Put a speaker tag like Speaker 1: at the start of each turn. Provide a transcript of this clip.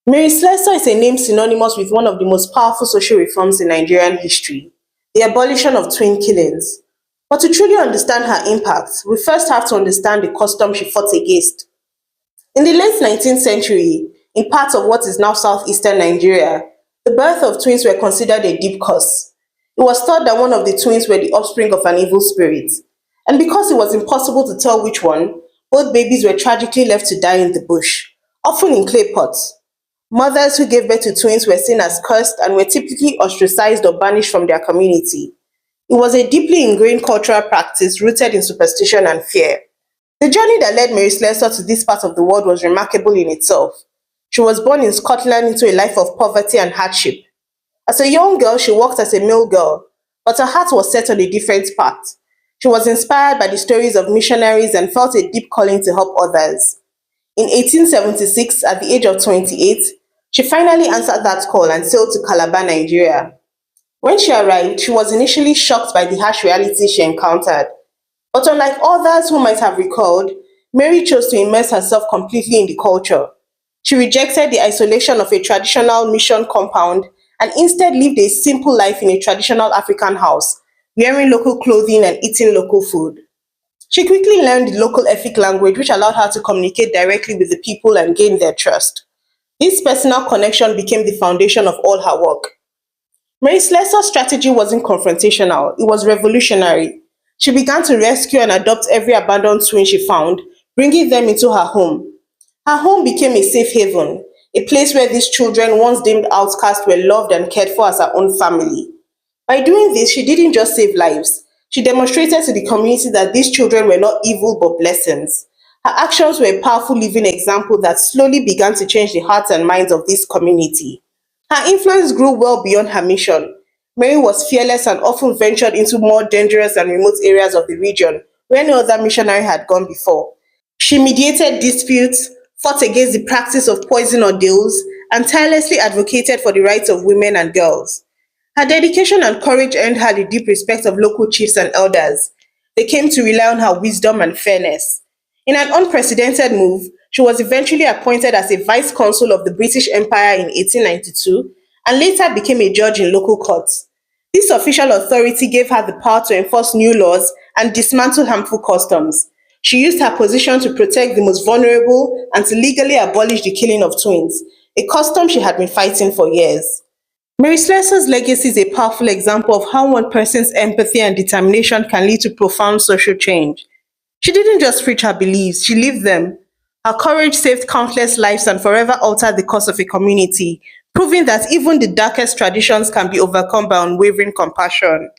Speaker 1: Mary Slessor is a name synonymous with one of the most powerful social reforms in Nigerian history, the abolition of twin killings. But to truly understand her impact, we first have to understand the custom she fought against. In the late 19th century, in parts of what is now southeastern Nigeria, the birth of twins were considered a deep curse. It was thought that one of the twins were the offspring of an evil spirit, and because it was impossible to tell which one, both babies were tragically left to die in the bush, often in clay pots. Mothers who gave birth to twins were seen as cursed and were typically ostracized or banished from their community. It was a deeply ingrained cultural practice rooted in superstition and fear. The journey that led Mary Slessor to this part of the world was remarkable in itself. She was born in Scotland into a life of poverty and hardship. As a young girl, she worked as a mill girl, but her heart was set on a different path. She was inspired by the stories of missionaries and felt a deep calling to help others. In 1876, at the age of 28, she finally answered that call and sailed to Calabar, Nigeria. When she arrived, she was initially shocked by the harsh reality she encountered. But unlike others who might have recoiled, Mary chose to immerse herself completely in the culture. She rejected the isolation of a traditional mission compound and instead lived a simple life in a traditional African house, wearing local clothing and eating local food. She quickly learned the local Efik language, which allowed her to communicate directly with the people and gain their trust. This personal connection became the foundation of all her work. Mary Slessor's strategy wasn't confrontational, it was revolutionary. She began to rescue and adopt every abandoned twin she found, bringing them into her home. Her home became a safe haven, a place where these children, once deemed outcasts, were loved and cared for as her own family. By doing this, she didn't just save lives. She demonstrated to the community that these children were not evil but blessings. Her actions were a powerful living example that slowly began to change the hearts and minds of this community. Her influence grew well beyond her mission. Mary was fearless and often ventured into more dangerous and remote areas of the region where no other missionary had gone before. She mediated disputes, fought against the practice of poison ordeals, and tirelessly advocated for the rights of women and girls. Her dedication and courage earned her the deep respect of local chiefs and elders. They came to rely on her wisdom and fairness. In an unprecedented move, she was eventually appointed as a vice-consul of the British Empire in 1892 and later became a judge in local courts. This official authority gave her the power to enforce new laws and dismantle harmful customs. She used her position to protect the most vulnerable and to legally abolish the killing of twins, a custom she had been fighting for years. Mary Slessor's legacy is a powerful example of how one person's empathy and determination can lead to profound social change. She didn't just preach her beliefs, she lived them. Her courage saved countless lives and forever altered the course of a community, proving that even the darkest traditions can be overcome by unwavering compassion.